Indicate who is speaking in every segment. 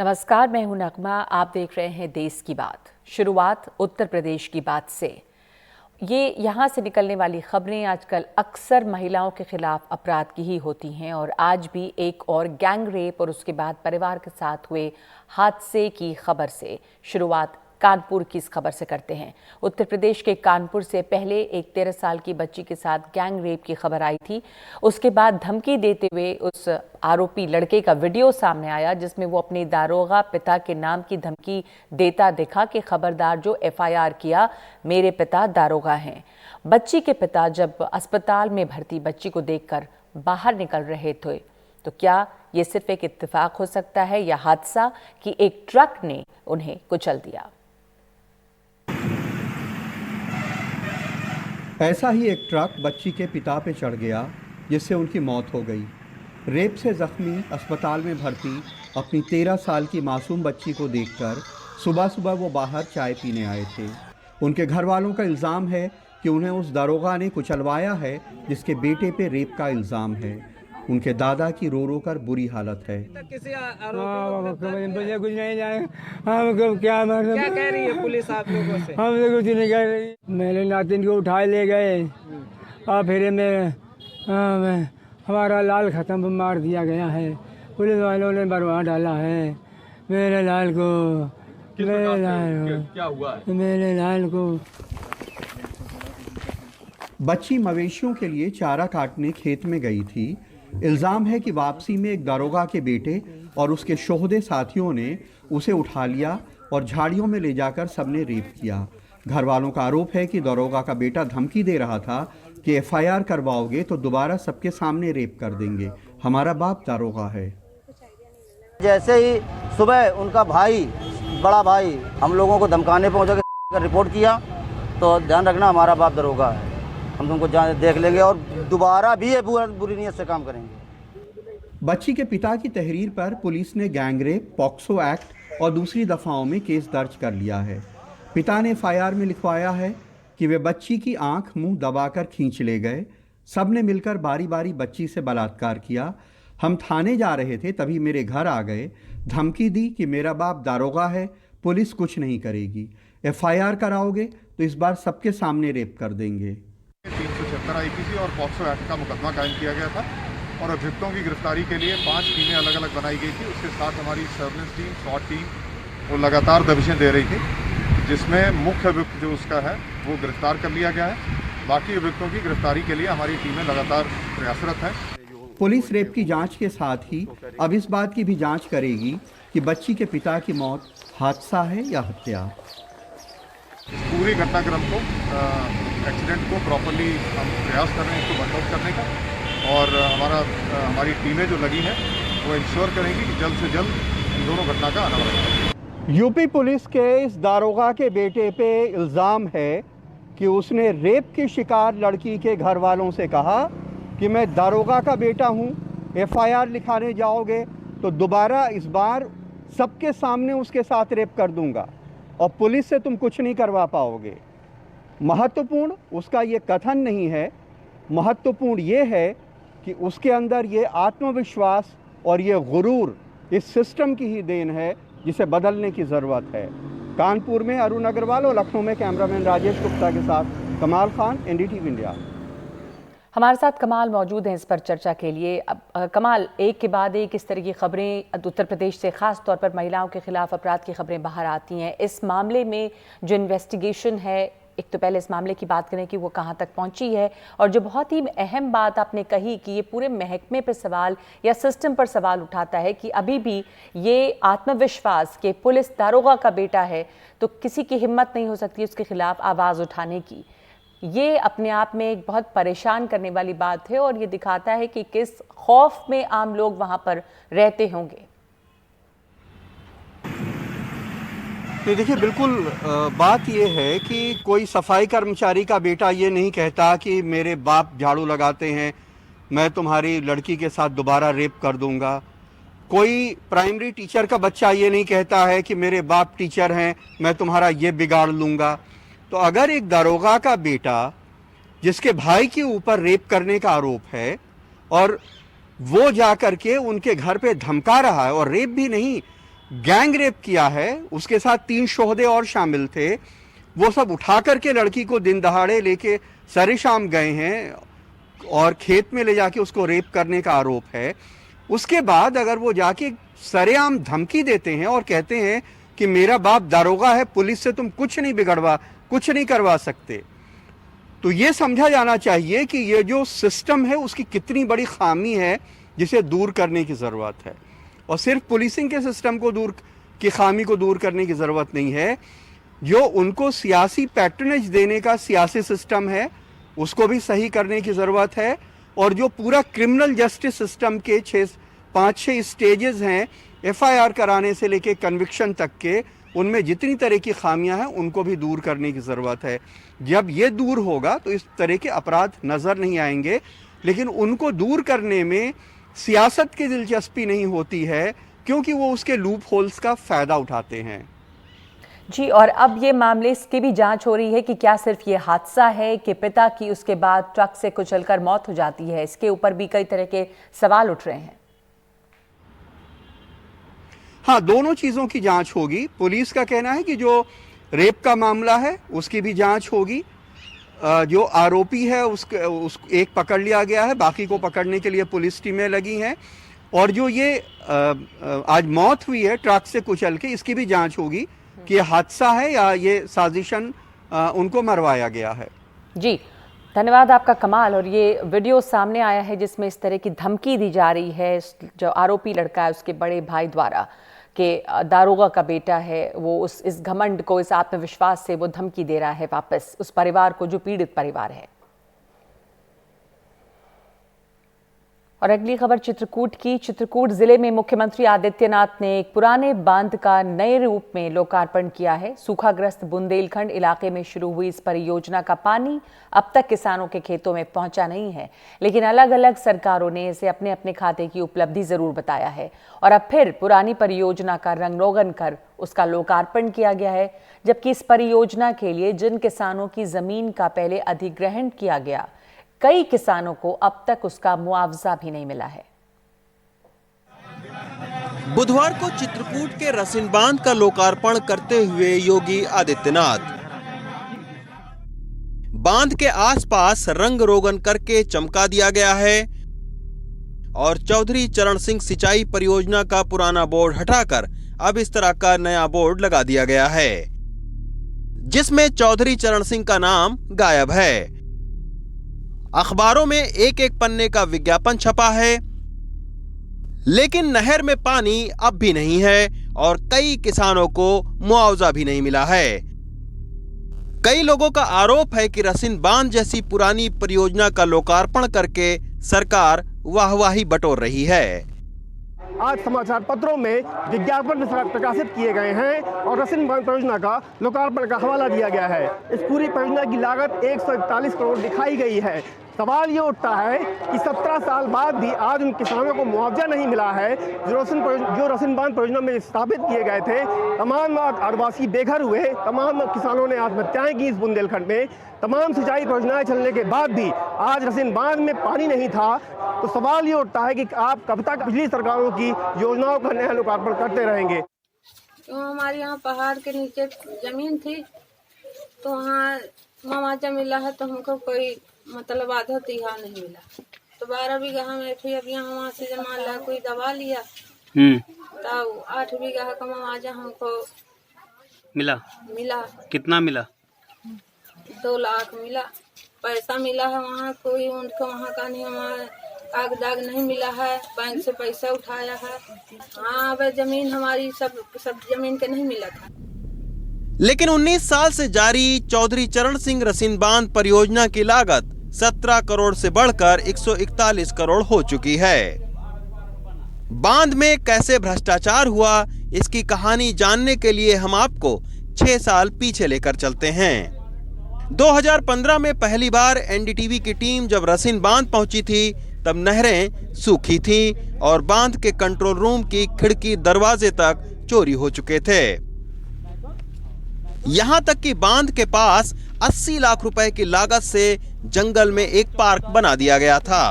Speaker 1: नमस्कार, मैं हूं नगमा। आप देख रहे हैं देश की बात। शुरुआत उत्तर प्रदेश की बात से। ये यहाँ से निकलने वाली खबरें आजकल अक्सर महिलाओं के खिलाफ अपराध की ही होती हैं और आज भी एक और गैंग रेप और उसके बाद परिवार के साथ हुए हादसे की खबर से शुरुआत कानपुर की इस खबर से करते हैं। उत्तर प्रदेश के कानपुर से पहले एक 13 साल की बच्ची के साथ गैंग रेप की खबर आई थी। उसके बाद धमकी देते हुए उस आरोपी लड़के का वीडियो सामने आया जिसमें वो अपने दारोगा पिता के नाम की धमकी देता दिखा कि खबरदार जो एफआईआर किया, मेरे पिता दारोगा हैं। बच्ची के पिता जब अस्पताल में भर्ती बच्ची को देखकर बाहर निकल रहे थे तो क्या ये सिर्फ एक इत्तेफाक हो सकता है या हादसा कि एक ट्रक ने उन्हें कुचल दिया।
Speaker 2: ऐसा ही एक ट्रक बच्ची के पिता पे चढ़ गया जिससे उनकी मौत हो गई। रेप से जख्मी अस्पताल में भर्ती अपनी 13 साल की मासूम बच्ची को देखकर सुबह सुबह वो बाहर चाय पीने आए थे। उनके घर वालों का इल्ज़ाम है कि उन्हें उस दारोगा ने कुचलवाया है जिसके बेटे पे रेप का इल्ज़ाम है। उनके दादा की रो रो कर बुरी हालत है।
Speaker 3: मुझे कुछ नहीं जाए, हम क्या कह रही है पुलिस आप लोगों से? हम तो कुछ नहीं कह रही। मेरे नातिन को उठाए ले गए और फिर हमारा लाल खत्म मार दिया गया है। पुलिस वालों ने बरवा डाला है मेरे लाल को।
Speaker 4: क्या हुआ है?
Speaker 3: मेरे लाल को
Speaker 2: बच्ची मवेशियों के लिए चारा काटने खेत में गई थी। इल्ज़ाम है कि वापसी में एक दारोगा के बेटे और उसके शोहदे साथियों ने उसे उठा लिया और झाड़ियों में ले जाकर सबने रेप किया। घर वालों का आरोप है कि दारोगा का बेटा धमकी दे रहा था कि एफआईआर करवाओगे तो दोबारा सबके सामने रेप कर देंगे, हमारा बाप दारोगा है।
Speaker 5: जैसे ही सुबह उनका भाई, बड़ा भाई हम लोगों को धमकाने पहुंचा के रिपोर्ट किया तो ध्यान रखना हमारा बाप दारोगा है, हम तुमको देख लेंगे और दोबारा भी ये बुरी नीयत से काम करेंगे।
Speaker 2: बच्ची के पिता की तहरीर पर पुलिस ने गैंगरेप, पॉक्सो एक्ट और दूसरी दफाओं में केस दर्ज कर लिया है। पिता ने एफआईआर में लिखवाया है कि वे बच्ची की आंख मुंह दबाकर खींच ले गए। सब ने मिलकर बारी बारी बच्ची से बलात्कार किया। हम थाने जा रहे थे तभी मेरे घर आ गए, धमकी दी कि मेरा बाप दारोगा है, पुलिस कुछ नहीं करेगी, एफआईआर कराओगे तो इस बार सबके सामने रेप कर देंगे।
Speaker 4: 376 आईपीसी और पॉक्सो एक्ट का मुकदमा कायम किया गया था और अभियुक्तों की गिरफ्तारी के लिए 5 टीमें अलग अलग बनाई गई थी। उसके साथ हमारी सर्विलेंस टीम, SWAT टीम वो लगातार दबिशें दे रही थी, जिसमें मुख्य अभियुक्त जो उसका है वो गिरफ्तार कर लिया गया है। बाकी अभियुक्तों की गिरफ्तारी के लिए हमारी टीमें लगातार प्रयासरत हैं।
Speaker 2: पुलिस रेप की जांच के साथ ही अब इस बात की भी जांच करेगी कि बच्ची के पिता की मौत हादसा है या हत्या।
Speaker 4: पूरी घटनाक्रम को, एक्सीडेंट को प्रॉपर्ली हम प्रयास कर रहे हैं इसको वर्कआउट करने का और हमारी टीमें जो लगी हैं वो इंश्योर करेंगी कि जल्द से जल्द इन दोनों घटना का अनावरण हो।
Speaker 2: यूपी पुलिस के इस दारोगा के बेटे पे इल्ज़ाम है कि उसने रेप की शिकार लड़की के घर वालों से कहा कि मैं दारोगा का बेटा हूँ, एफआईआर लिखाने जाओगे तो दोबारा इस बार सबके सामने उसके साथ रेप कर दूंगा और पुलिस से तुम कुछ नहीं करवा पाओगे। महत्वपूर्ण उसका ये कथन नहीं है, महत्वपूर्ण ये है कि उसके अंदर ये आत्मविश्वास और ये गुरूर इस सिस्टम की ही देन है जिसे बदलने की ज़रूरत है। कानपुर में अरुण अग्रवाल और लखनऊ में कैमरामैन राजेश गुप्ता के साथ कमाल खान, NDTV इंडिया।
Speaker 1: हमारे साथ कमाल मौजूद हैं इस पर चर्चा के लिए। अब कमाल, एक के बाद एक इस तरह की खबरें उत्तर प्रदेश से खास तौर पर महिलाओं के खिलाफ अपराध की खबरें बाहर आती हैं। इस मामले में जो इन्वेस्टिगेशन है, एक तो पहले इस मामले की बात करें कि वो कहां तक पहुंची है और जो बहुत ही अहम बात आपने कही कि ये पूरे महकमे पर सवाल या सिस्टम पर सवाल उठाता है कि अभी भी ये आत्मविश्वास कि पुलिस दारोगा का बेटा है तो किसी की हिम्मत नहीं हो सकती उसके खिलाफ आवाज़ उठाने की। ये अपने आप में एक बहुत परेशान करने वाली बात है और ये दिखाता है कि किस खौफ में आम लोग वहां पर रहते होंगे।
Speaker 2: तो देखिए, बिल्कुल बात ये है कि कोई सफाई कर्मचारी का बेटा ये नहीं कहता कि मेरे बाप झाड़ू लगाते हैं, मैं तुम्हारी लड़की के साथ दोबारा रेप कर दूंगा। कोई प्राइमरी टीचर का बच्चा ये नहीं कहता है कि मेरे बाप टीचर हैं, मैं तुम्हारा ये बिगाड़ लूँगा। तो अगर एक दारोगा का बेटा जिसके भाई के ऊपर रेप करने का आरोप है और वो जा करके उनके घर पे धमका रहा है, और रेप भी नहीं, गैंग रेप किया है, उसके साथ 3 शोहदे और शामिल थे, वो सब उठा करके लड़की को दिन दहाड़े लेके सरे शाम गए हैं और खेत में ले जाके उसको रेप करने का आरोप है। उसके बाद अगर वो जाके सरेआम धमकी देते हैं और कहते हैं कि मेरा बाप दारोगा है, पुलिस से तुम कुछ नहीं करवा सकते, तो ये समझा जाना चाहिए कि ये जो सिस्टम है उसकी कितनी बड़ी खामी है जिसे दूर करने की ज़रूरत है। और सिर्फ पुलिसिंग के सिस्टम को की खामी को दूर करने की ज़रूरत नहीं है, जो उनको सियासी पैट्रनेज देने का सियासी सिस्टम है उसको भी सही करने की ज़रूरत है। और जो पूरा क्रिमिनल जस्टिस सिस्टम के 5-6 स्टेजेस हैं FIR कराने से लेके कन्विक्शन तक के, उनमें जितनी तरह की खामियां हैं उनको भी दूर करने की ज़रूरत है। जब ये दूर होगा तो इस तरह के अपराध नज़र नहीं आएंगे, लेकिन उनको दूर करने में सियासत की दिलचस्पी नहीं होती है क्योंकि वो उसके लूप होल्स का फ़ायदा उठाते हैं।
Speaker 1: जी, और अब ये मामले इसकी भी जांच हो रही है कि क्या सिर्फ ये हादसा है कि पिता की उसके बाद ट्रक से कुचलकर मौत हो जाती है। इसके ऊपर भी कई तरह के सवाल उठ रहे हैं।
Speaker 2: हाँ, दोनों चीज़ों की जांच होगी। पुलिस का कहना है कि जो रेप का मामला है उसकी भी जांच होगी। जो आरोपी है उस एक पकड़ लिया गया है, बाकी को पकड़ने के लिए पुलिस टीमें लगी हैं। और जो ये आज मौत हुई है ट्रक से कुचल के, इसकी भी जांच होगी कि हादसा है या ये साजिशन उनको मरवाया गया है।
Speaker 1: जी, धन्यवाद आपका कमाल। और ये वीडियो सामने आया है जिसमें इस तरह की धमकी दी जा रही है, जो आरोपी लड़का है उसके बड़े भाई द्वारा, कि दारोगा का बेटा है, वो इस घमंड को, इस आत्मविश्वास से वो धमकी दे रहा है वापस उस परिवार को जो पीड़ित परिवार है। और अगली खबर चित्रकूट की। चित्रकूट जिले में मुख्यमंत्री आदित्यनाथ ने एक पुराने बांध का नए रूप में लोकार्पण किया है। सूखाग्रस्त बुंदेलखंड इलाके में शुरू हुई इस परियोजना का पानी अब तक किसानों के खेतों में पहुंचा नहीं है, लेकिन अलग अलग सरकारों ने इसे अपने अपने खाते की उपलब्धि जरूर बताया है। और अब फिर पुरानी परियोजना का रंग रोगन कर उसका लोकार्पण किया गया है, जबकि इस परियोजना के लिए जिन किसानों की जमीन का पहले अधिग्रहण किया गया, कई किसानों को अब तक उसका मुआवजा भी नहीं मिला है।
Speaker 6: बुधवार को चित्रकूट के रसिन बांध का लोकार्पण करते हुए योगी आदित्यनाथ बांध के आसपास रंग रोगन करके चमका दिया गया है और चौधरी चरण सिंह सिंचाई परियोजना का पुराना बोर्ड हटाकर अब इस तरह का नया बोर्ड लगा दिया गया है, जिसमें चौधरी चरण सिंह का नाम गायब है। अखबारों में एक एक पन्ने का विज्ञापन छपा है, लेकिन नहर में पानी अब भी नहीं है और कई किसानों को मुआवजा भी नहीं मिला है। कई लोगों का आरोप है कि रसिन बांध जैसी पुरानी परियोजना का लोकार्पण करके सरकार वाहवाही बटोर रही है।
Speaker 7: आज समाचार पत्रों में विज्ञापन प्रकाशित किए गए हैं और रसिन बांध परियोजना का लोकार्पण का हवाला दिया गया है। इस पूरी परियोजना की लागत 141 करोड़ दिखाई गई है। सवाल ये उठता है कि 17 साल बाद भी आज उन किसानों को मुआवजा नहीं मिला है जो रसिन बांध परियोजना में स्थापित किए गए थे। तमाम आदिवासी बेघर हुए, तमाम किसानों ने आत्महत्याएं की इस बुंदेलखंड में। तमाम सिंचाई परियोजनाएं चलने के बाद भी आज रसिन बांध में पानी नहीं था। तो सवाल ये उठता है कि आप कब तक पिछली सरकारों की योजनाओं का नया लोकार्पण करते रहेंगे।
Speaker 8: तो हमारे यहाँ पहाड़ के नीचे जमीन थी, तो वहाँ मुआवजा मिला है, तो हमको कोई मतलब आधा तिहा नहीं मिला। तो 12 बीघा हमें फिर अब यहाँ वहाँ से जमा ला कोई दवा लिया, तो 8 बीघा का मुआवजा हमको मिला।
Speaker 9: कितना मिला?
Speaker 8: 2 लाख मिला। पैसा मिला है वहाँ, कोई उनको वहाँ का नहीं, हमारा कागजात नहीं मिला है, बैंक से पैसा उठाया है। हाँ, अब जमीन हमारी सब जमीन के नहीं मिला था।
Speaker 6: लेकिन 19 साल से जारी चौधरी चरण सिंह रसिन बांध परियोजना की लागत 17 करोड़ से बढ़कर 141 करोड़ हो चुकी है। बांध में कैसे भ्रष्टाचार हुआ, इसकी कहानी जानने के लिए हम आपको 6 साल पीछे लेकर चलते हैं। 2015 में पहली बार एनडीटीवी की टीम जब रसिन बांध पहुंची थी, तब नहरें सूखी थीं और बांध के कंट्रोल रूम की खिड़की दरवाजे तक चोरी हो चुके थे। यहां तक कि बांध के पास 80 लाख रुपए की लागत से जंगल में एक पार्क बना दिया गया था।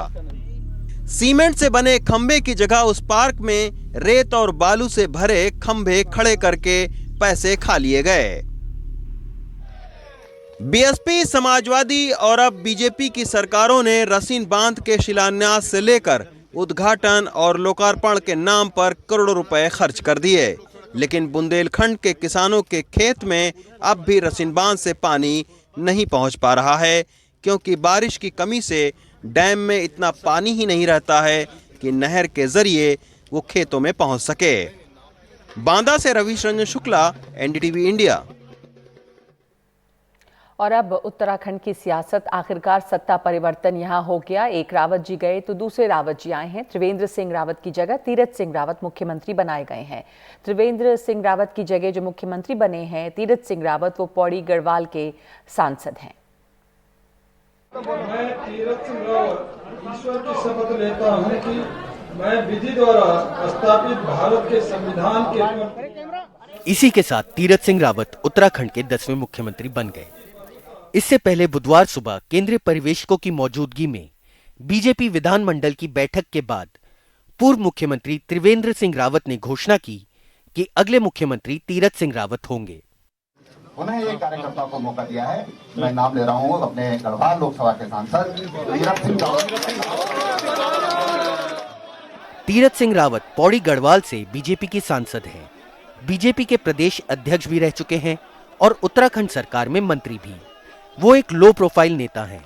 Speaker 6: सीमेंट से बने खंभे की जगह उस पार्क में रेत और बालू से भरे खंभे खड़े करके पैसे खा लिए गए। बीएसपी, समाजवादी और अब बीजेपी की सरकारों ने रसीन बांध के शिलान्यास से लेकर उद्घाटन और लोकार्पण के नाम पर करोड़ों रुपए खर्च कर दिए, लेकिन बुंदेलखंड के किसानों के खेत में अब भी रसीन बांध से पानी नहीं पहुंच पा रहा है, क्योंकि बारिश की कमी से डैम में इतना पानी ही नहीं रहता है कि नहर के जरिए वो खेतों में पहुंच सके। बांदा से रवीश रंजन शुक्ला, एनडीटीवी इंडिया।
Speaker 1: और अब उत्तराखंड की सियासत, आखिरकार सत्ता परिवर्तन यहां हो गया। एक रावत जी गए तो दूसरे रावत जी आए हैं। त्रिवेंद्र सिंह रावत की जगह तीरथ सिंह रावत मुख्यमंत्री बनाए गए हैं। त्रिवेंद्र सिंह रावत की जगह जो मुख्यमंत्री बने हैं तीरथ सिंह रावत, वो पौड़ी गढ़वाल के सांसद हैं।
Speaker 9: मैं तीरथ सिंह रावत ईश्वर की शपथ लेता हूं कि मैं विधि द्वारा स्थापित भारत के संविधान के।
Speaker 10: इसी के साथ तीरथ सिंह रावत उत्तराखंड के 10वें मुख्यमंत्री बन गए। इससे पहले बुधवार सुबह केंद्रीय पर्यवेक्षकों की मौजूदगी में बीजेपी विधानमंडल की बैठक के बाद पूर्व मुख्यमंत्री त्रिवेंद्र सिंह रावत ने घोषणा की कि अगले मुख्यमंत्री तीरथ सिंह रावत होंगे।
Speaker 11: उन्हें एक कार्यकर्ता को मौका दिया है। मैं नाम ले रहा हूं अपने गढ़वाल लोकसभा के सांसद तीरथ सिंह रावत।
Speaker 10: तीरथ सिंह रावत पौड़ी गढ़वाल से बीजेपी की सांसद हैं। बीजेपी के प्रदेश अध्यक्ष भी रह चुके हैं और उत्तराखंड सरकार में मंत्री भी। वो एक लो प्रोफाइल नेता हैं।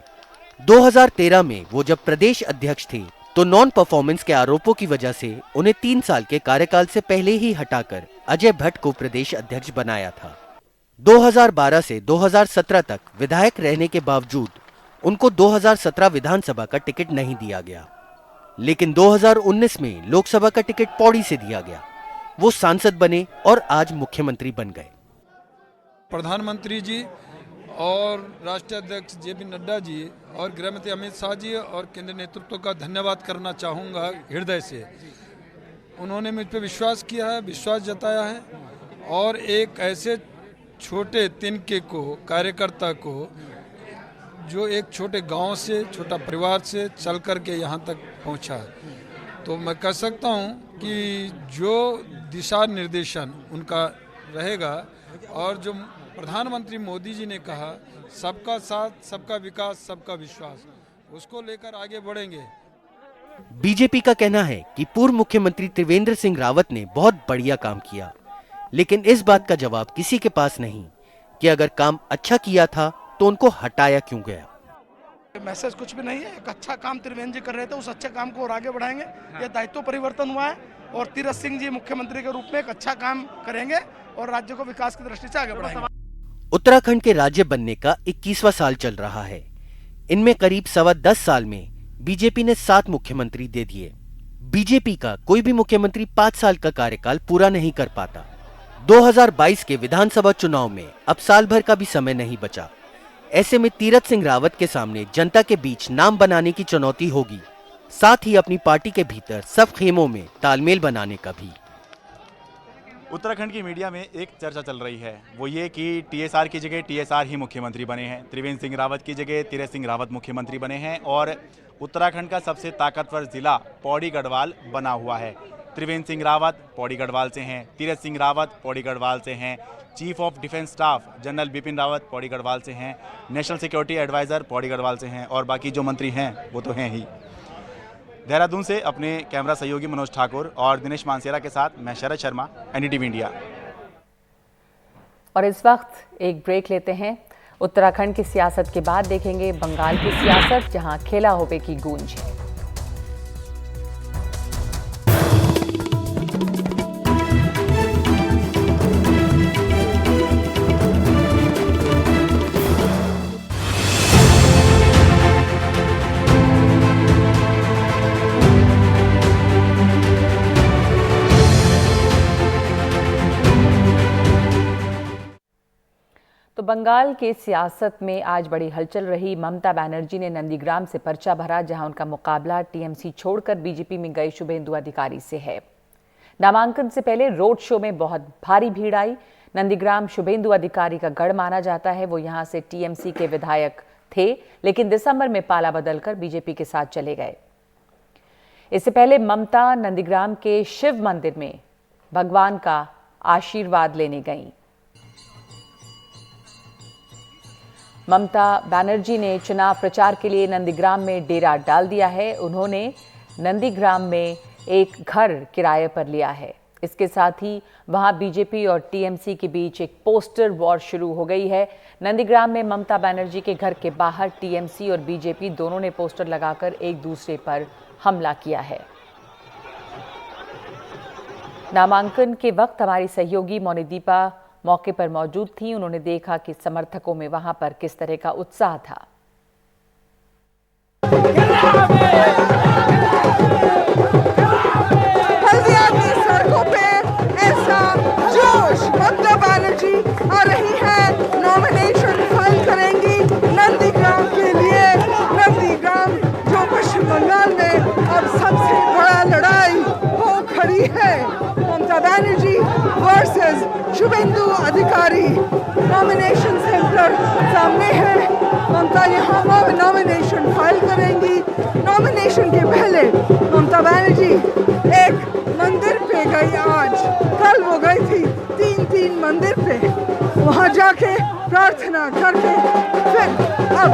Speaker 10: 2013 में वो जब प्रदेश अध्यक्ष थे तो नॉन परफॉर्मेंस के आरोपों की वजह से उन्हें 3 साल के कार्यकाल से पहले ही हटाकर अजय भट्ट को प्रदेश अध्यक्ष बनाया था। 2012 से 2017 तक विधायक रहने के बावजूद उनको 2017 विधानसभा का टिकट नहीं दिया गया, लेकिन 2019 में लोकसभा का टिकट पौड़ी से दिया गया। वो सांसद बने और आज मुख्यमंत्री बन गए।
Speaker 9: प्रधानमंत्री जी और राष्ट्रीय अध्यक्ष जेपी नड्डा जी और गृहमंत्री अमित शाह जी और केंद्रीय नेतृत्व का धन्यवाद करना चाहूँगा हृदय से। उन्होंने मुझ पर विश्वास किया है, विश्वास जताया है और एक ऐसे छोटे तिनके को, कार्यकर्ता को, जो एक छोटे गांव से, छोटा परिवार से चल कर के यहाँ तक पहुँचा है, तो मैं कह सकता हूँ कि जो दिशा निर्देशन उनका रहेगा और जो प्रधानमंत्री मोदी जी ने कहा सबका साथ, सबका विकास, सबका विश्वास, उसको लेकर आगे बढ़ेंगे।
Speaker 10: बीजेपी का कहना है कि पूर्व मुख्यमंत्री त्रिवेंद्र सिंह रावत ने बहुत बढ़िया काम किया, लेकिन इस बात का जवाब किसी के पास नहीं कि अगर काम अच्छा किया था तो उनको हटाया क्यों गया।
Speaker 12: मैसेज कुछ भी नहीं है। एक अच्छा काम त्रिवेंद्र जी कर रहे थे, उस अच्छे काम को और आगे बढ़ाएंगे। यह दायित्व परिवर्तन हुआ है और तीरथ सिंह जी मुख्यमंत्री के रूप में एक अच्छा काम करेंगे और राज्य को विकास की दृष्टि से आगे बढ़ाएंगे।
Speaker 10: उत्तराखंड के राज्य बनने का 21वां साल चल रहा है। इनमें करीब 10.25 साल में बीजेपी ने 7 मुख्यमंत्री दे दिए। बीजेपी का कोई भी मुख्यमंत्री 5 साल का कार्यकाल पूरा नहीं कर पाता। 2022 के विधानसभा चुनाव में अब साल भर का भी समय नहीं बचा। ऐसे में तीरथ सिंह रावत के सामने जनता के बीच नाम बनाने की चुनौती होगी, साथ ही अपनी पार्टी के भीतर सब खेमों में तालमेल बनाने का भी।
Speaker 13: उत्तराखंड की मीडिया में एक चर्चा चल रही है, वो ये कि टीएसआर की जगह टीएसआर ही मुख्यमंत्री बने हैं, त्रिवेंद्र सिंह रावत की जगह तीरथ सिंह रावत मुख्यमंत्री बने हैं और उत्तराखंड का सबसे ताकतवर जिला पौड़ी गढ़वाल बना हुआ है। त्रिवेंद्र सिंह रावत पौड़ी गढ़वाल से हैं, तीरथ सिंह रावत पौड़ी गढ़वाल से हैं, chief of defence staff general Bipin Rawat Pauri Garhwal से हैं, national security adviser Pauri Garhwal से हैं और बाकी जो मंत्री हैं वो तो हैं ही। देहरादून से अपने कैमरा सहयोगी मनोज ठाकुर और दिनेश मानसेरा के साथ मैं शरद शर्मा, एनडीटीवी इंडिया।
Speaker 1: और इस वक्त एक ब्रेक लेते हैं। उत्तराखंड की सियासत के बाद देखेंगे बंगाल की सियासत, जहां खेला होवे की गूंज है। तो बंगाल के सियासत में आज बड़ी हलचल रही। ममता बनर्जी ने नंदीग्राम से पर्चा भरा, जहां उनका मुकाबला टीएमसी छोड़कर बीजेपी में गए शुभेंदु अधिकारी से है। नामांकन से पहले रोड शो में बहुत भारी भीड़ आई। नंदीग्राम शुभेंदु अधिकारी का गढ़ माना जाता है। वो यहां से टीएमसी के विधायक थे, लेकिन दिसंबर में पाला बदलकर बीजेपी के साथ चले गए। इससे पहले ममता नंदीग्राम के शिव मंदिर में भगवान का आशीर्वाद लेने गईं। ममता बनर्जी ने चुनाव प्रचार के लिए नंदीग्राम में डेरा डाल दिया है। उन्होंने नंदीग्राम में एक घर किराए पर लिया है। इसके साथ ही वहां बीजेपी और टीएमसी के बीच एक पोस्टर वॉर शुरू हो गई है। नंदीग्राम में ममता बनर्जी के घर के बाहर टीएमसी और बीजेपी दोनों ने पोस्टर लगाकर एक दूसरे पर हमला किया है। नामांकन के वक्त हमारी सहयोगी मोनिदीपा मौके पर मौजूद थी। उन्होंने देखा कि समर्थकों में वहां पर किस तरह का उत्साह था।
Speaker 14: हल्दिया की सड़कों पे ऐसा जोश, ममता बनर्जी आ रही है, नॉमिनेशन फाइल करेंगी नंदीग्राम के लिए। नंदीग्राम जो पश्चिम बंगाल में अब सबसे बड़ा लड़ाई हो खड़ी है, ममता बनर्जी वर्सेस शुभेंदु अधिकारी। नॉमिनेशन सेंटर सामने है, ममता यहाँ नॉमिनेशन फाइल करेंगी। नॉमिनेशन के पहले ममता बनर्जी एक मंदिर पे गई आज, कल वो गई थी 3 मंदिर पे, वहाँ जाके प्रार्थना करके फिर अब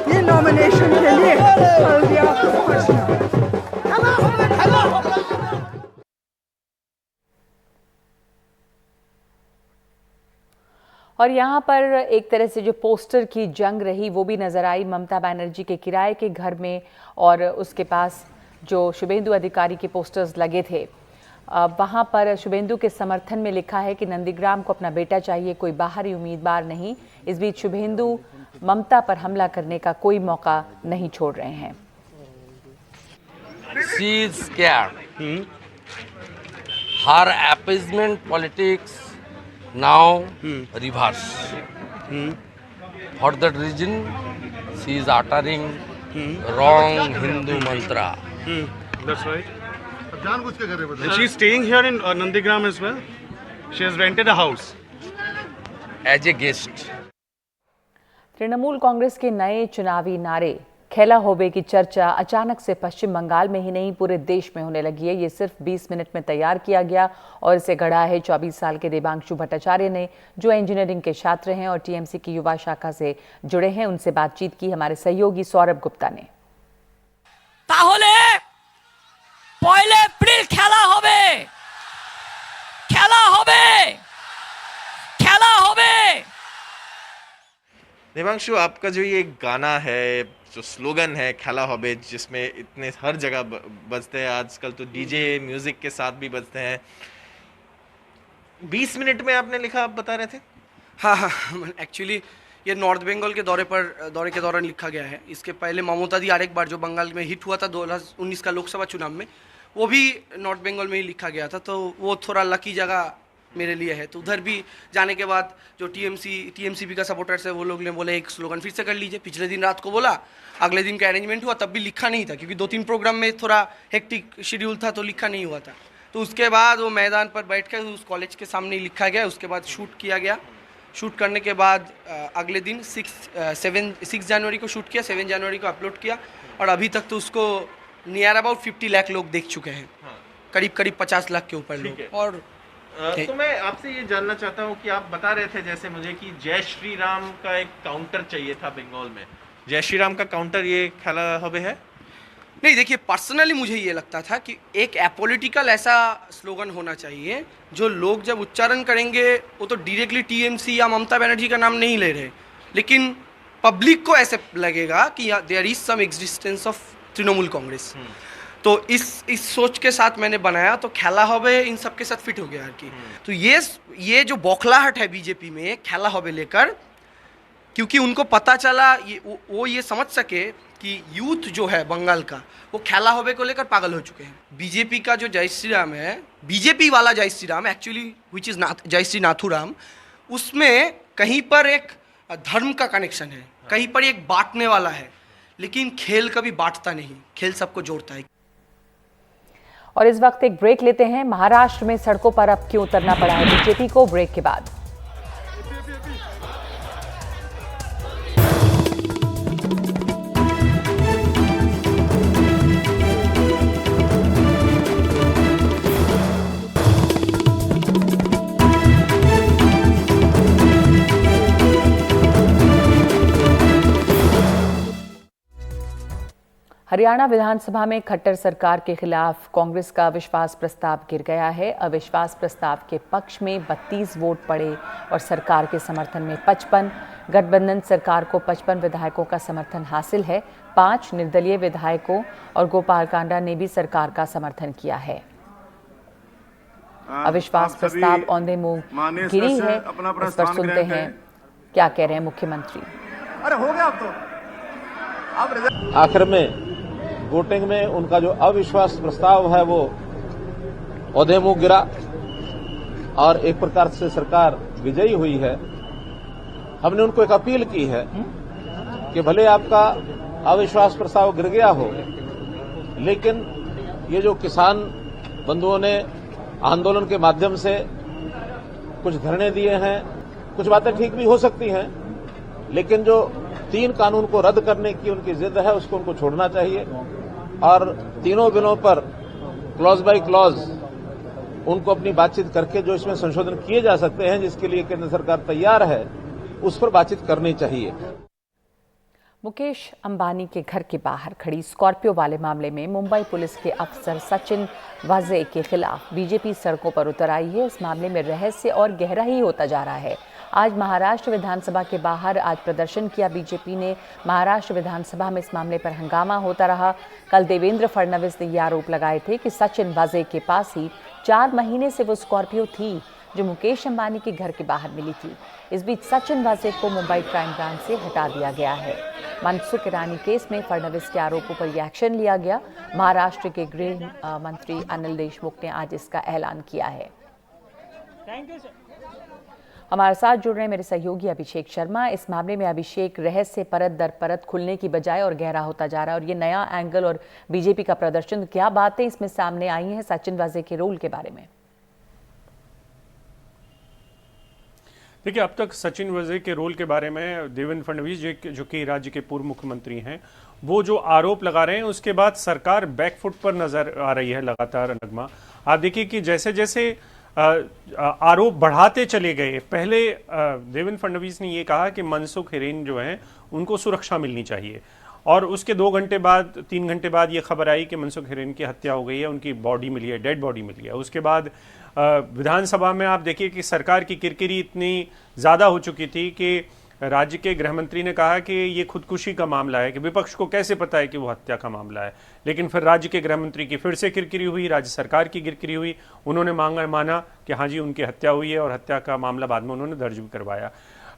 Speaker 14: ये नॉमिनेशन के लिए हल्दिया पहुँचना।
Speaker 1: और यहाँ पर एक तरह से जो पोस्टर की जंग रही वो भी नजर आई ममता बनर्जी के किराए के घर में, और उसके पास जो शुभेंदु अधिकारी के पोस्टर्स लगे थे वहाँ पर शुभेंदु के समर्थन में लिखा है कि नंदीग्राम को अपना बेटा चाहिए, कोई बाहरी उम्मीदवार नहीं। इस बीच शुभेंदु ममता पर हमला करने का कोई मौका नहीं छोड़ रहे हैं।
Speaker 15: She is scared. Her appeasement politics now reverse. For that reason, she is uttering wrong Hindu mantra.
Speaker 16: That's right.
Speaker 4: जानबूझ के कर रहे हैं।
Speaker 16: And she is staying here in Nandigram as well. She has rented a house.
Speaker 15: As a guest.
Speaker 1: Trinamool Congress के नए चुनावी नारे खेला होबे की चर्चा अचानक से पश्चिम बंगाल में ही नहीं पूरे देश में होने लगी है। ये सिर्फ 20 मिनट में तैयार किया गया और इसे गढ़ा है 24 साल के देवांशु भट्टाचार्य ने, जो इंजीनियरिंग के छात्र हैं और टीएमसी की युवा शाखा से जुड़े हैं। उनसे बातचीत की हमारे सहयोगी सौरभ गुप्ता ने।
Speaker 17: তাহলে পয়লা এপ্রিল খেলা হবে, খেলা হবে, খেলা হবে।
Speaker 18: देवांशु, आपका जो ये गाना है, जो स्लोगन है खेला होबे, जिसमें इतने हर जगह बजते हैं, आजकल तो डीजे म्यूजिक के साथ भी बजते हैं, 20 मिनट में आपने लिखा, आप बता रहे थे?
Speaker 19: हाँ, एक्चुअली ये नॉर्थ बंगाल के दौरे के दौरान लिखा गया है। इसके पहले ममता दी आरेक बार जो बंगाल में हिट हुआ था 2019 का लोकसभा चुनाव में, वो भी नॉर्थ बंगाल में ही लिखा गया था, तो वो थोड़ा लकी जगह मेरे लिए है। तो उधर भी जाने के बाद जो टीएमसीपी का सपोर्टर्स है वो लोग ने बोले एक स्लोगन फिर से कर लीजिए। पिछले दिन रात को बोला, अगले दिन का अरेंजमेंट हुआ, तब भी लिखा नहीं था क्योंकि 2-3 प्रोग्राम में थोड़ा हेक्टिक शेड्यूल था तो लिखा नहीं हुआ था। तो उसके बाद वो मैदान पर बैठ कर उस कॉलेज के सामने ही लिखा गया। उसके बाद शूट किया गया। शूट करने के बाद अगले दिन 6 जनवरी को शूट किया, 7 जनवरी को अपलोड किया, और अभी तक तो उसको नियर अबाउट 50 लाख लोग देख चुके हैं, करीब 50 लाख के ऊपर लोग। और
Speaker 18: तो मैं आपसे ये जानना चाहता हूँ कि आप बता रहे थे जैसे मुझे कि जय श्री राम का एक काउंटर चाहिए था बंगाल में, जय श्री राम का काउंटर ये खेला होबे है?
Speaker 19: नहीं, देखिए पर्सनली मुझे ये लगता था कि एक एपॉलिटिकल ऐसा स्लोगन होना चाहिए जो लोग जब उच्चारण करेंगे वो तो डायरेक्टली टीएमसी या ममता बनर्जी का नाम नहीं ले रहे, लेकिन पब्लिक को ऐसे लगेगा कि there is some existence of Trinamool Congress. तो इस सोच के साथ मैंने बनाया, तो खेला होबे इन सब के साथ फिट हो गया कि तो ये जो बौखलाहट है बीजेपी में खेला होबे लेकर, क्योंकि उनको पता चला, वो ये समझ सके कि यूथ जो है बंगाल का वो खेला होबे को लेकर पागल हो चुके हैं। बीजेपी का जो जय श्री राम है, बीजेपी वाला जय Shri Ram actually which is जय श्री नाथुराम, उसमें कहीं पर एक धर्म का कनेक्शन है, कहीं पर एक बांटने वाला है, लेकिन खेल कभी बांटता नहीं, खेल सबको जोड़ता है।
Speaker 1: और इस वक्त एक ब्रेक लेते हैं। महाराष्ट्र में सड़कों पर अब क्यों उतरना पड़ा है बीजेपी को, ब्रेक के बाद। हरियाणा विधानसभा में खट्टर सरकार के खिलाफ कांग्रेस का अविश्वास प्रस्ताव गिर गया है। अविश्वास प्रस्ताव के पक्ष में 32 वोट पड़े और सरकार के समर्थन में 55। गठबंधन सरकार को 55 विधायकों का समर्थन हासिल है। 5 निर्दलीय विधायकों और गोपाल कांडा ने भी सरकार का समर्थन किया है। अविश्वास प्रस्ताव औंधे मुंह गिरी है। इस पर सुनते हैं क्या कह रहे हैं मुख्यमंत्री।
Speaker 7: अरे हो गया अब तो।
Speaker 20: आखिर में वोटिंग में उनका जो अविश्वास प्रस्ताव है वो औंधे मुंह गिरा और एक प्रकार से सरकार विजयी हुई है। हमने उनको एक अपील की है कि भले आपका अविश्वास प्रस्ताव गिर गया हो, लेकिन ये जो किसान बंधुओं ने आंदोलन के माध्यम से कुछ धरने दिए हैं, कुछ बातें ठीक भी हो सकती हैं, लेकिन जो 3 कानून को रद्द करने की उनकी जिद है उसको उनको छोड़ना चाहिए और तीनों बिलों पर क्लॉज बाय क्लॉज उनको अपनी बातचीत करके जो इसमें संशोधन किए जा सकते हैं, जिसके लिए केंद्र सरकार तैयार है, उस पर बातचीत करनी चाहिए।
Speaker 1: मुकेश अंबानी के घर के बाहर खड़ी स्कॉर्पियो वाले मामले में मुंबई पुलिस के अफसर सचिन वाजे के खिलाफ बीजेपी सड़कों पर उतर आई है। इस मामले में रहस्य और गहरा ही होता जा रहा है। आज महाराष्ट्र विधानसभा के बाहर आज प्रदर्शन किया बीजेपी ने। महाराष्ट्र विधानसभा में इस मामले पर हंगामा होता रहा। कल देवेंद्र फडणवीस ने ये आरोप लगाए थे कि सचिन वाजे के पास ही 4 महीने से वो स्कॉर्पियो थी जो मुकेश अंबानी के घर के बाहर मिली थी। इस बीच सचिन वाजे को मुंबई क्राइम ब्रांच से हटा दिया गया है। मनसुख ईरानी केस में फडणवीस के आरोपों पर यह एक्शन लिया गया। महाराष्ट्र के गृह मंत्री अनिल देशमुख ने आज इसका ऐलान किया है। हमारे साथ जुड़ रहे हैं मेरे सहयोगी अभिषेक शर्मा। इस मामले में अभिषेक, रहस्य परत दर परत खुलने की बजाय और गहरा होता जा रहा है और ये नया एंगल और बीजेपी का प्रदर्शन, क्या बातें इसमें सामने आई हैं सचिन वाजे के रोल के बारे में?
Speaker 21: देखिए, अब तक सचिन वाजे के रोल के बारे में देवेंद्र फडणवीस जो कि राज्य के पूर्व मुख्यमंत्री हैं, वो जो आरोप लगा रहे हैं उसके बाद सरकार बैकफुट पर नजर आ रही है लगातार। नगमा, आप देखिए कि जैसे जैसे आरोप बढ़ाते चले गए, पहले देवेंद्र फडणवीस ने ये कहा कि मनसुख हिरेन जो हैं उनको सुरक्षा मिलनी चाहिए और उसके 2 घंटे बाद 3 घंटे बाद ये खबर आई कि मनसुख हिरेन की हत्या हो गई है, उनकी बॉडी मिली है, डेड बॉडी मिली है। उसके बाद विधानसभा में आप देखिए कि सरकार की किरकिरी इतनी ज़्यादा हो चुकी थी कि राज्य के गृह मंत्री ने कहा कि ये खुदकुशी का मामला है, कि विपक्ष को कैसे पता है कि वो हत्या का मामला है। लेकिन फिर राज्य के गृह मंत्री की फिर से किरकिरी हुई, राज्य सरकार की किरकिरी हुई, उन्होंने माना कि हाँ जी उनकी हत्या हुई है और हत्या का मामला बाद में उन्होंने दर्ज भी करवाया।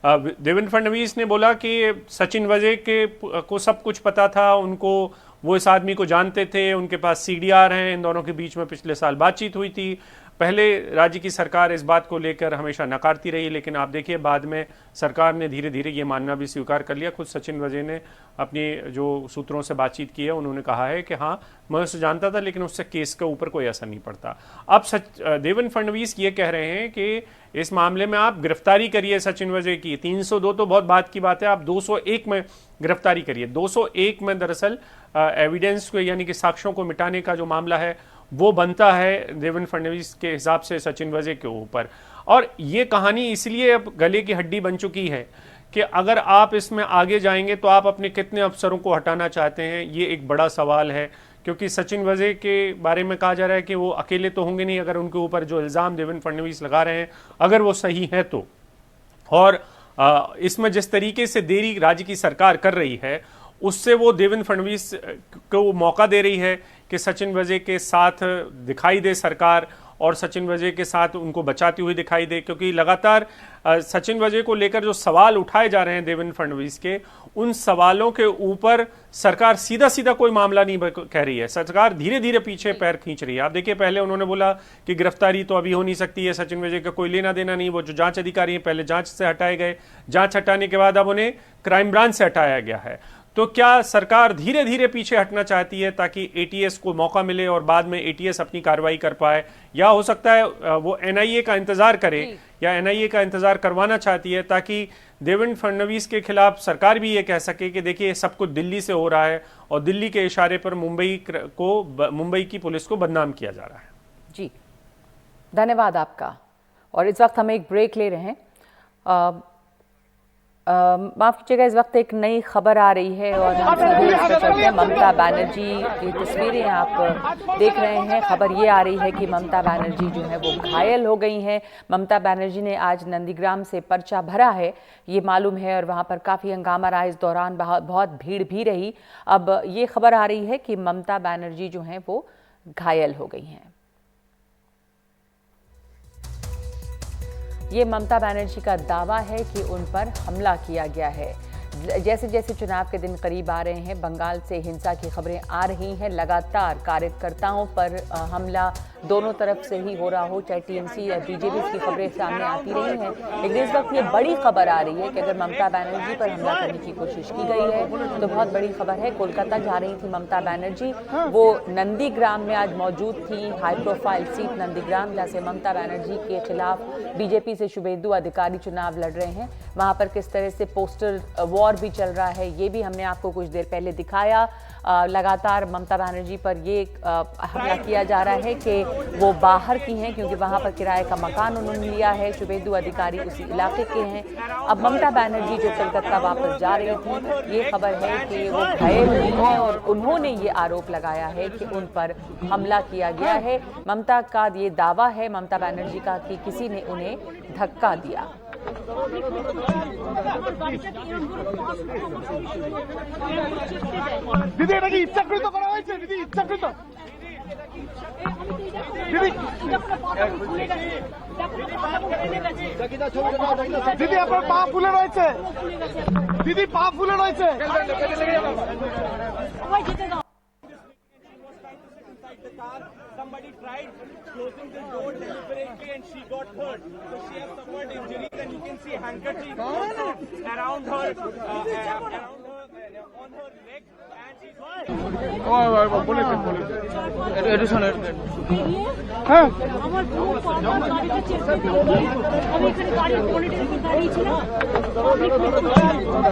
Speaker 21: देवेंद्र फडणवीस ने बोला कि सचिन वाजे को सब कुछ पता था, उनको वो इस आदमी को जानते थे, उनके पास CDR हैं, इन दोनों के बीच में पिछले साल बातचीत हुई थी। पहले राज्य की सरकार इस बात को लेकर हमेशा नकारती रही, लेकिन आप देखिए बाद में सरकार ने धीरे धीरे ये मानना भी स्वीकार कर लिया। खुद सचिन वाजे ने अपनी जो सूत्रों से बातचीत की है उन्होंने कहा है कि हाँ मैं उसे जानता था, लेकिन उससे केस के ऊपर कोई असर नहीं पड़ता। अब देवेंद्र फडणवीस ये कह रहे हैं कि इस मामले में आप गिरफ्तारी करिए सचिन वाजे की। 302 तो बहुत बात की बात है, आप 201 में गिरफ्तारी करिए। 201 में दरअसल एविडेंस को यानी कि साक्ष्यों को मिटाने का जो मामला है वो बनता है देवेंद्र फडणवीस के हिसाब से सचिन वाजे के ऊपर। और ये कहानी इसलिए अब गले की हड्डी बन चुकी है कि अगर आप इसमें आगे जाएंगे तो आप अपने कितने अफसरों को हटाना चाहते हैं, ये एक बड़ा सवाल है। क्योंकि सचिन वाजे के बारे में कहा जा रहा है कि वो अकेले तो होंगे नहीं, अगर उनके ऊपर जो इल्ज़ाम देवेंद्र फडणवीस लगा रहे हैं अगर वो सही है तो। और इसमें जिस तरीके से देरी राज्य की सरकार कर रही है उससे वो देवेंद्र फडणवीस को मौका दे रही है कि सचिन वाजे के साथ दिखाई दे सरकार और सचिन वाजे के साथ उनको बचाती हुई दिखाई दे। क्योंकि लगातार सचिन वाजे को लेकर जो सवाल उठाए जा रहे हैं देवेंद्र फडणवीस के, उन सवालों के ऊपर सरकार सीधा सीधा कोई मामला नहीं कह रही है। सरकार धीरे धीरे पीछे पैर खींच रही है। आप देखिए पहले उन्होंने बोला कि गिरफ्तारी तो अभी हो नहीं सकती है, सचिन वाजे का कोई लेना देना नहीं, वो जो जांच अधिकारी हैं पहले जांच से हटाए गए, जांच हटाने के बाद अब उन्हें क्राइम ब्रांच से हटाया गया है। तो क्या सरकार धीरे धीरे पीछे हटना चाहती है ताकि ATS को मौका मिले और बाद में ATS अपनी कार्रवाई कर पाए, या हो सकता है वो NIA का इंतजार करे या NIA का इंतजार करवाना चाहती है ताकि देवेंद्र फडणवीस के खिलाफ सरकार भी ये कह सके कि देखिए सब कुछ दिल्ली से हो रहा है और दिल्ली के इशारे पर मुंबई की पुलिस को बदनाम किया जा रहा है।
Speaker 1: जी धन्यवाद आपका। और इस वक्त हम एक ब्रेक ले रहे हैं। माफ कीजिएगा, इस वक्त एक नई खबर आ रही है और हम सीधे इस पर चलते हैं। ममता बनर्जी की तस्वीरें आप देख रहे हैं। खबर ये आ रही है कि ममता बनर्जी जो है वो घायल हो गई हैं। ममता बनर्जी ने आज नंदीग्राम से पर्चा भरा है, ये मालूम है, और वहाँ पर काफ़ी हंगामा रहा। इस दौरान बहुत भीड़ भी रही। अब ये खबर आ रही है कि ममता बनर्जी जो हैं वो घायल हो गई हैं। ये ममता बनर्जी का दावा है कि उन पर हमला किया गया है। जैसे जैसे चुनाव के दिन करीब आ रहे हैं, बंगाल से हिंसा की खबरें आ रही हैं। लगातार कार्यकर्ताओं पर हमला दोनों तरफ से ही हो रहा हो, चाहे टीएमसी या बीजेपी की खबरें सामने आती रही हैं। लेकिन इस वक्त ये बड़ी खबर आ रही है कि अगर ममता बनर्जी पर हमला करने की कोशिश की गई है तो बहुत बड़ी खबर है। कोलकाता जा रही थी ममता बनर्जी, वो नंदीग्राम में आज मौजूद थी। हाई प्रोफाइल सीट नंदीग्राम, जहाँ से ममता बनर्जी के खिलाफ बीजेपी से शुभेंदु अधिकारी चुनाव लड़ रहे हैं। वहाँ पर किस तरह से पोस्टर वॉर भी चल रहा है, ये भी हमने आपको कुछ देर पहले दिखाया। लगातार ममता बनर्जी पर ये हमला किया जा रहा है कि वो बाहर की हैं, क्योंकि वहाँ पर किराए का मकान उन्होंने लिया है। शुभेंदु अधिकारी उसी इलाके के हैं। अब ममता बनर्जी जो कलकत्ता वापस जा रही थी, ये खबर है कि वो घायल हुई हैं और उन्होंने ये आरोप लगाया है कि उन पर हमला किया गया है। ममता का ये दावा है, ममता बनर्जी का, कि किसी ने उन्हें धक्का दिया।
Speaker 12: দিদি এটা কি ইচ্ছাকৃত করা হয়েছে? দিদি ইচ্ছাকৃত, দিদি আপনার পা ফুলে রয়েছে, দিদি পা ফুলে রয়েছে। Somebody tried closing the door deliberately and she got hurt. So she has suffered injuries and you can see handkerchief around her, on her leg, and she's হ্যাঁ আমার পুরো গাড়িটা চেক করতে হবে। আমি এখানে গাড়ির পলিটিক্যাল দাঁড়িয়ে ছিলাম,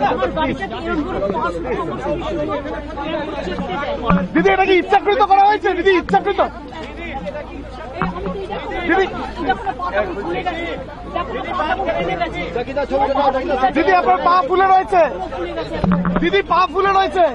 Speaker 12: আমার গাড়িটাকে এরকম করে পাস করে আমার চেকতে দেয়। দিদি এটা কি ইচ্ছাকৃত করা হয়েছে? দিদি ইচ্ছাকৃত, দিদি আপনার পা ফুলে রয়েছে, দিদি পা ফুলে রয়েছে।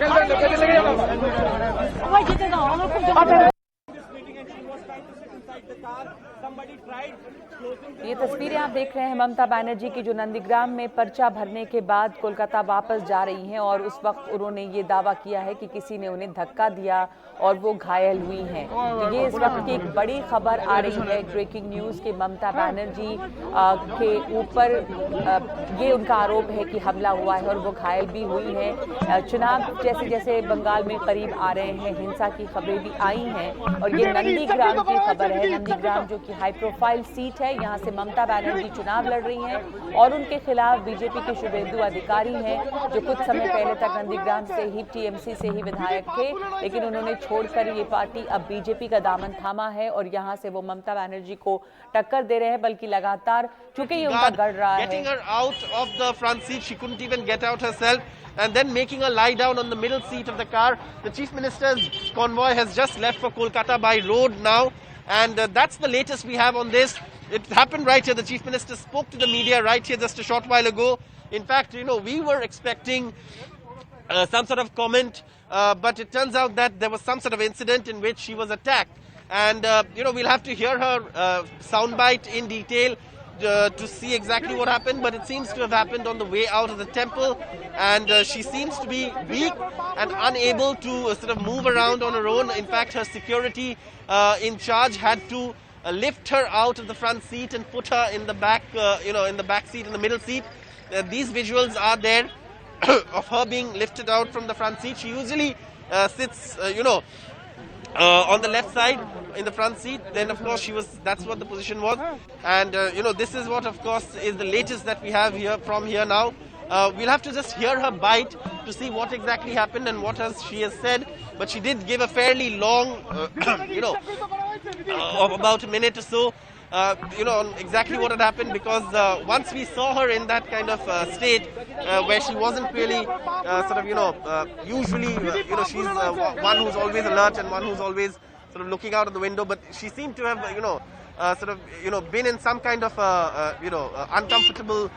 Speaker 1: ये तस्वीरें आप देख रहे हैं ममता बनर्जी की, जो नंदीग्राम में पर्चा भरने के बाद कोलकाता वापस जा रही हैं और उस वक्त उन्होंने ये दावा किया है कि किसी ने उन्हें धक्का दिया और वो घायल हुई हैं। तो ये इस वक्त की एक बड़ी खबर आ रही है, ब्रेकिंग न्यूज़, कि ममता बनर्जी के ऊपर ये उनका आरोप है कि हमला हुआ है और वो घायल भी हुई हैं। चुनाव जैसे जैसे बंगाल में करीब आ रहे हैं, हिंसा की खबरें भी आई हैं और ये नंदीग्राम की खबर है। नंदीग्राम जो कि हाई प्रोफाइल सीट है, यहाँ से ममता बनर्जी चुनाव लड़ रही हैं और उनके खिलाफ बीजेपी के शुभेंदु अधिकारी हैं, जो कुछ समय पहले तक नंदीग्राम से ही टीएमसी से ही विधायक थे, लेकिन उन्होंने छोड़कर ये पार्टी अब बीजेपी का दामन थामा है और यहाँ से वो ममता बनर्जी को टक्कर दे रहे हैं, बल्कि लगातार चूंकि ये उनका गढ़ रहा है।
Speaker 18: Getting her out of the front seat, she couldn't even get out herself, and then making her lie down on the middle seat of the car. The Chief Minister's convoy has just left for Kolkata by road now, and that's the latest we have on this. It happened right here. The Chief Minister spoke to the media right here just a short while ago. In fact, we were expecting some sort of comment, but it turns out that there was some sort of incident in which she was attacked. And, we'll have to hear her soundbite in detail to see exactly what happened, but it seems to have happened on the way out of the temple, and she seems to be weak and unable to sort of move around on her own. In fact, her security in charge had to lift her out of the front seat and put her in the back, in the back seat, in the middle seat. These visuals are there of her being lifted out from the front seat. She usually sits, on the left side in the front seat. Then of course that's what the position was, and this is what of course is the latest that we have here from here now. We'll have to just hear her bite to see what exactly happened and what she has said, but she did give a fairly long of about a minute or so on exactly what had happened, because once we saw her in that kind of state where she wasn't really usually she's one who's always alert and one who's always sort of looking out of the window, but she seemed to have sort of, been in some kind of, uncomfortable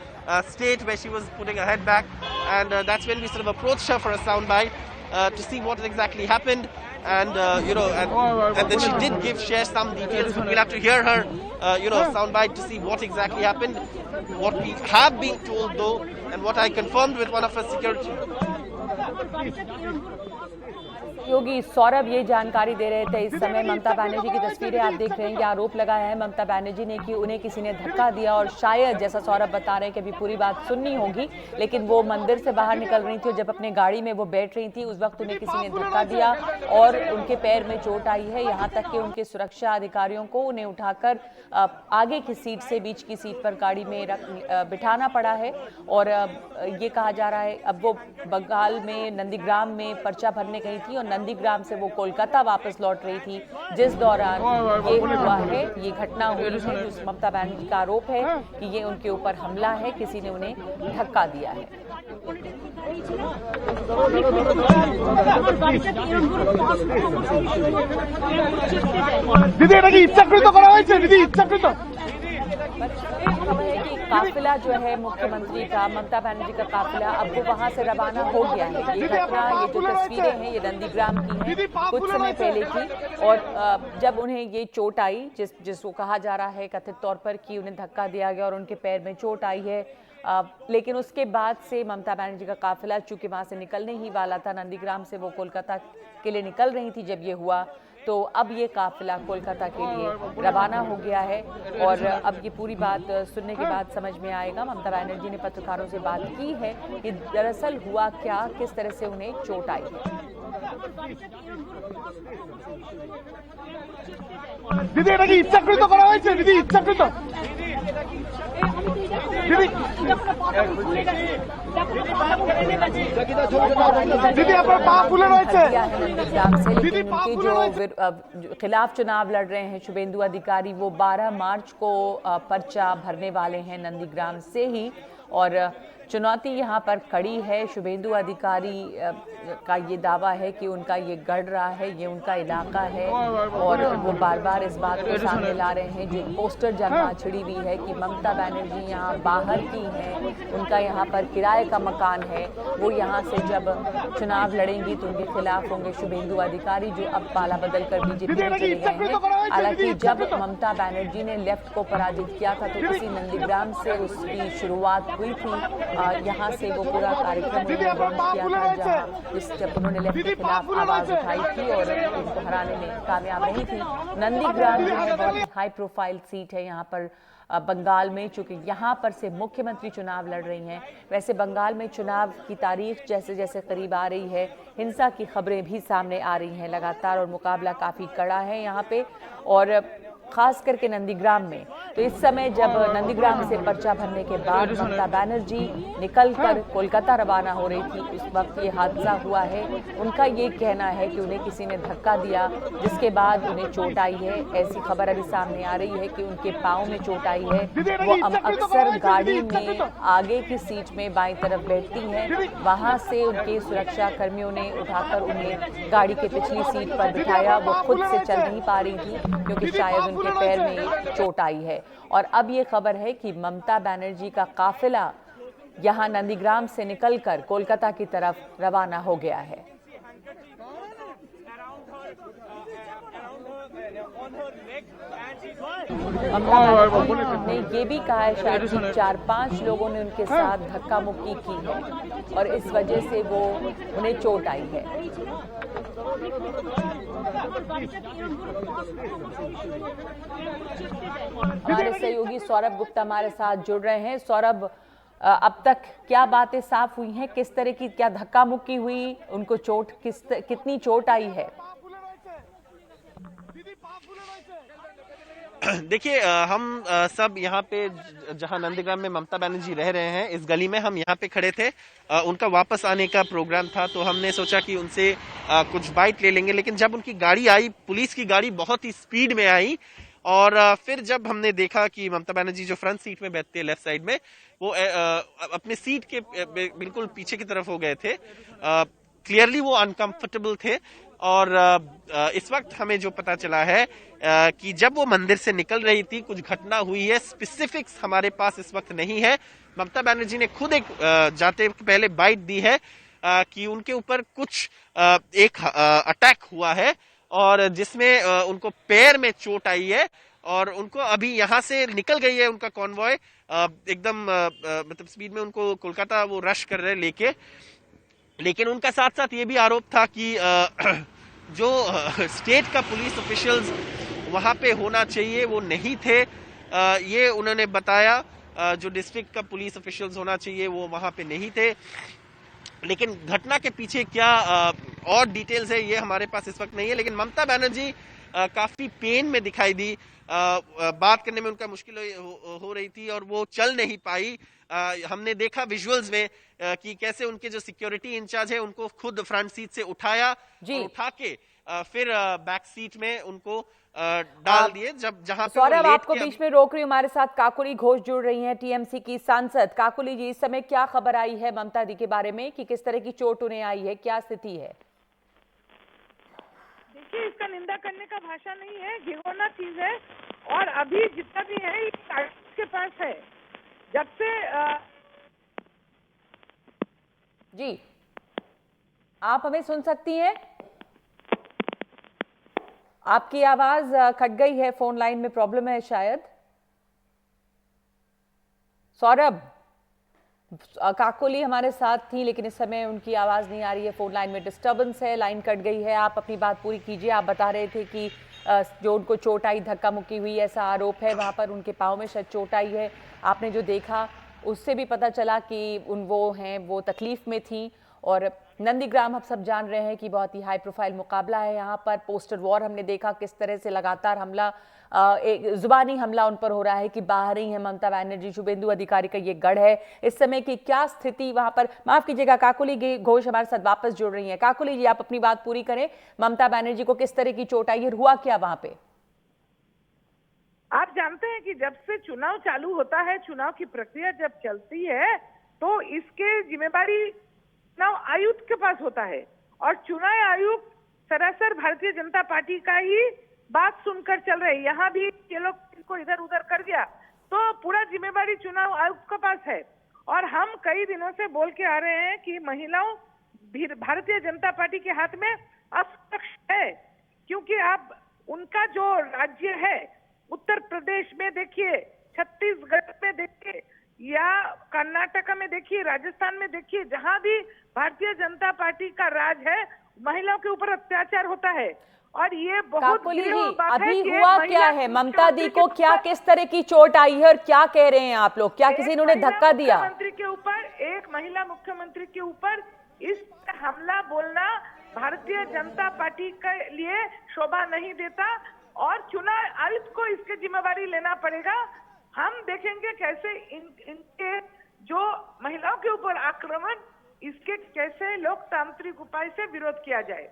Speaker 18: state where she was putting her head back. And that's when we sort of approached her for a soundbite to see what exactly happened. And, and then she did share some details, but we'll have to hear her, soundbite to see what exactly happened. What we have been told though, and what I confirmed with one of her security.
Speaker 1: योगी सौरभ ये जानकारी दे रहे थे। इस समय ममता बनर्जी की तस्वीरें आप देख रहे हैं। ये आरोप लगाया है ममता बनर्जी ने कि उन्हें किसी ने धक्का दिया, और शायद जैसा सौरभ बता रहे हैं कि अभी पूरी बात सुननी होगी, लेकिन वो मंदिर से बाहर निकल रही थी और जब अपने गाड़ी में वो बैठ रही थी उस वक्त उन्हें किसी ने धक्का दिया और उनके पैर में चोट आई है। यहाँ तक कि उनके सुरक्षा अधिकारियों को उन्हें उठाकर आगे की सीट से बीच की सीट पर गाड़ी में बिठाना पड़ा है। और ये कहा जा रहा है अब वो बंगाल में नंदीग्राम में पर्चा भरने गई थी और नंदीग्राम से वो कोलकाता वापस लौट रही थी, जिस दौरान ये हुआ है, ये घटना हुई है। जो ममता बनर्जी का आरोप है कि ये उनके ऊपर हमला है, किसी ने उन्हें धक्का दिया है। खबर है कि काफिला जो है मुख्यमंत्री का, ममता बनर्जी का काफिला, अब वो वहां से रवाना हो गया है। ये घटना, ये जो तस्वीरें हैं ये नंदीग्राम की हैं, कुछ समय पहले की। और जब उन्हें ये चोट आई, जिसको कहा जा रहा है कथित तौर पर कि उन्हें धक्का दिया गया और उनके पैर में चोट आई है, लेकिन उसके बाद से ममता बनर्जी का काफिला चूंकि वहां से निकलने ही वाला था, नंदीग्राम से वो कोलकाता के लिए निकल रही थी जब ये हुआ, तो अब ये काफिला कोलकाता के लिए रवाना हो गया है। और अब ये पूरी बात सुनने के बाद समझ में आएगा। ममता बनर्जी ने पत्रकारों से बात की है कि दरअसल हुआ क्या, किस तरह से उन्हें चोट आई है।
Speaker 12: दीदी এটা কি ইচ্ছাকৃত করা হয়েছে? দিদি ইচ্ছাকৃত दीदी আপনার পা ফুলে রয়েছে।
Speaker 1: लेकिन उनके जो खिलाफ चुनाव लड़ रहे हैं शुभेंदु अधिकारी, वो 12 मार्च को पर्चा भरने वाले हैं नंदीग्राम से ही। और चुनौती यहाँ पर खड़ी है। शुभेंदु अधिकारी का ये दावा है कि उनका ये गढ़ रहा है, ये उनका इलाका है, और वो बार बार इस बात को सामने ला रहे हैं। जो पोस्टर जमा छिड़ी हुई है कि ममता बनर्जी यहाँ बाहर की हैं, उनका यहाँ पर किराए का मकान है, वो यहाँ से जब चुनाव लड़ेंगी तो उनके खिलाफ होंगे शुभेंदु अधिकारी, जो अब पाला बदल कर बीजेपी में चले गए हैं। हालांकि जब ममता बनर्जी ने लेफ्ट को पराजित किया था तो इसी नंदीग्राम से उसकी शुरुआत हुई थी। यहाँ से वो पूरा कार्यक्रम लॉन्च किया था, जहाँ जब उन्होंने लेफ्ट के खिलाफ आवाज उठाई थी और उनको हराने में कामयाब नहीं थी। नंदीग्राम जो है बहुत हाई प्रोफाइल सीट है यहाँ पर बंगाल में, चूंकि यहाँ पर से मुख्यमंत्री चुनाव लड़ रही हैं। वैसे बंगाल में चुनाव की तारीख जैसे जैसे करीब आ रही है, हिंसा की खबरें भी सामने आ रही हैं लगातार, और मुकाबला काफ़ी कड़ा है यहाँ पे, और खास करके नंदीग्राम में। तो इस समय जब नंदीग्राम से पर्चा भरने के बाद ममता बनर्जी निकलकर कोलकाता रवाना हो रही थी, उस वक्त ये हादसा हुआ है। उनका ये कहना है कि उन्हें किसी ने धक्का दिया, जिसके बाद उन्हें चोट आई है। ऐसी खबर अभी सामने आ रही है कि उनके पाँव में चोट आई है। वो अक्सर गाड़ी में आगे की सीट में बाईं तरफ बैठती हैं, वहाँ से उनके सुरक्षा कर्मियों ने उठाकर उन्हें गाड़ी के पिछली सीट पर बिठाया। वो खुद से चल नहीं पा रही थी क्योंकि शायद उनके पैर में चोट आई है। और अब ये खबर है कि ममता बनर्जी का काफिला यहाँ नंदीग्राम से निकलकर कोलकाता की तरफ रवाना हो गया है। ममता बनर्जी ने ये भी कहा है शायद कि 4-5 लोगों ने उनके साथ धक्का मुक्की की है और इस वजह से वो उन्हें चोट आई है। हमारे सहयोगी सौरभ गुप्ता हमारे साथ जुड़ रहे हैं। सौरभ, अब तक क्या बातें साफ हुई हैं? किस तरह की क्या धक्का मुक्की हुई? उनको चोट कितनी चोट आई है?
Speaker 18: देखिए, हम सब यहाँ पे जहाँ नंदीग्राम में ममता बनर्जी रह रहे हैं, इस गली में हम यहाँ पे खड़े थे। उनका वापस आने का प्रोग्राम था, तो हमने सोचा कि उनसे कुछ बाइट ले लेंगे। लेकिन जब उनकी गाड़ी आई, पुलिस की गाड़ी बहुत ही स्पीड में आई, और फिर जब हमने देखा कि ममता बनर्जी जो फ्रंट सीट में बैठते हैं लेफ्ट साइड में, वो अपने सीट के बिल्कुल पीछे की तरफ हो गए थे। क्लियरली वो अनकंफर्टेबल थे। और इस वक्त हमें जो पता चला है कि जब वो मंदिर से निकल रही थी कुछ घटना हुई है। स्पेसिफिक्स हमारे पास इस वक्त नहीं है। ममता बनर्जी ने खुद एक जाते पहले बाइट दी है कि उनके ऊपर कुछ एक अटैक हुआ है और जिसमें उनको पैर में चोट आई है और उनको अभी यहाँ से निकल गई है उनका कॉन्वॉय एकदम मतलब स्पीड में उनको कोलकाता वो रश कर रहे लेके। लेकिन उनका साथ साथ ये भी आरोप था कि जो स्टेट का पुलिस ऑफिशियल्स वहाँ पे होना चाहिए वो नहीं थे। ये उन्होंने बताया जो डिस्ट्रिक्ट का पुलिस ऑफिशियल्स होना चाहिए वो वहाँ पे नहीं थे। लेकिन घटना के पीछे क्या और डिटेल्स है ये हमारे पास इस वक्त नहीं है। लेकिन ममता बनर्जी काफी पेन में दिखाई दी। बात करने में उनका मुश्किल हो रही थी और वो चल नहीं पाई। हमने देखा विजुअल्स में कि कैसे उनके जो सिक्योरिटी इंचार्ज है उनको खुद फ्रंट सीट से उठाया और उठा के फिर बैक सीट में उनको डाल दिए। जब जहां पे
Speaker 1: सौरभ आपको बीच में रोक रही हूं, हमारे साथ काकोली घोष जुड़ रही हैं, टीएमसी की सांसद। काकोली जी, इस समय क्या खबर आई है ममता दी के बारे में कि किस तरह की चोट उन्हें आई है, क्या स्थिति है?
Speaker 3: देखिए, इसका निंदा करने का भाषा नहीं है, घिनौना चीज है और अभी जितना भी है इसके पास है। जब से
Speaker 1: जी आप हमें सुन सकती हैं? आपकी आवाज कट गई है, फोन लाइन में प्रॉब्लम है शायद। सौरभ, काकोली हमारे साथ थी लेकिन इस समय उनकी आवाज नहीं आ रही है, फोन लाइन में डिस्टर्बेंस है, लाइन कट गई है। आप अपनी बात पूरी कीजिए। आप बता रहे थे कि जो उनको चोट आई, धक्का मुक्की हुई, ऐसा आरोप है, वहां पर उनके पाँव में शायद चोट आई है। आपने जो देखा उससे भी पता चला कि वो तकलीफ में थी। और नंदीग्राम हम सब जान रहे हैं कि बहुत ही हाई प्रोफाइल मुकाबला है यहाँ पर। पोस्टर वॉर हमने देखा किस तरह से लगातार हमला, एक जुबानी हमला उन पर हो रहा है कि बाहर ही है ममता बनर्जी, शुभेंदु अधिकारी का ये गढ़ है। इस समय की क्या स्थिति वहां पर? माफ कीजिएगा, काकोली घोष हमारे साथ वापस जुड़ रही हैं। काकोली जी, आप अपनी बात पूरी करें। ममता बनर्जी को किस तरह की चोट आई है, हुआ क्या वहां पे?
Speaker 3: आप जानते हैं कि जब से चुनाव चालू होता है, चुनाव की प्रक्रिया जब चलती है तो इसके जिम्मेदारी चुनाव आयुक्त के पास होता है और चुनाव आयुक्त सरासर भारतीय जनता पार्टी का ही बात सुनकर चल रहे। यहाँ भी ये लोग इनको इधर उधर कर दिया तो पूरा जिम्मेदारी चुनाव आयुक्त के पास है। और हम कई दिनों से बोल के आ रहे हैं कि महिलाओं भारतीय जनता पार्टी के हाथ में असुरक्षित है, क्योंकि आप उनका जो राज्य है, उत्तर प्रदेश में देखिए, छत्तीसगढ़ में देखिए या कर्नाटक में देखिए, राजस्थान में देखिए, जहां भी भारतीय जनता पार्टी का राज है महिलाओं के ऊपर अत्याचार होता है। और ये बहुत
Speaker 1: अभी हुआ क्या है? ममता दी को क्या किस तरह की चोट आई है और क्या कह रहे हैं आप लोग? क्या किसी ने धक्का दिया?
Speaker 3: मुख्यमंत्री के ऊपर, एक महिला मुख्यमंत्री के ऊपर इस हमला बोलना भारतीय जनता पार्टी के लिए शोभा नहीं देता और चुनाव आयुक्त को इसकी जिम्मेदारी लेना पड़ेगा। हम देखेंगे कैसे इनके जो महिलाओं के ऊपर आक्रमण, इसके कैसे लोकतांत्रिक उपाय से विरोध किया जाए।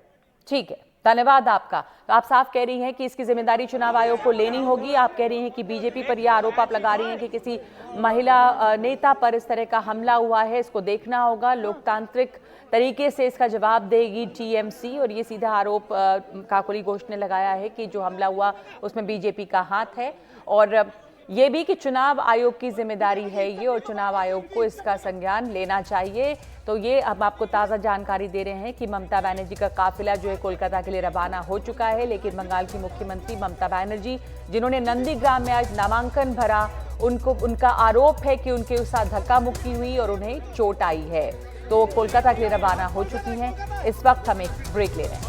Speaker 1: ठीक है, धन्यवाद आपका। तो आप साफ कह रही हैं कि इसकी जिम्मेदारी चुनाव आयोग को लेनी होगी। आप कह रही हैं कि बीजेपी पर यह आरोप आप लगा रही हैं कि किसी महिला नेता पर इस तरह का हमला हुआ है, इसको देखना होगा, लोकतांत्रिक तरीके से इसका जवाब देगी टीएमसी। और ये सीधा आरोप काकोली घोष ने लगाया है कि जो हमला हुआ उसमें बीजेपी का हाथ है और ये भी कि चुनाव आयोग की जिम्मेदारी है ये और चुनाव आयोग को इसका संज्ञान लेना चाहिए। तो ये अब आपको ताज़ा जानकारी दे रहे हैं कि ममता बनर्जी का काफिला जो है कोलकाता के लिए रवाना हो चुका है। लेकिन बंगाल की मुख्यमंत्री ममता बनर्जी, जिन्होंने नंदीग्राम में आज नामांकन भरा, उनका आरोप है कि उनके साथ धक्का मुक्की हुई और उन्हें चोट आई है। तो कोलकाता के लिए रवाना हो चुकी हैं। इस वक्त हम एक ब्रेक ले रहे हैं।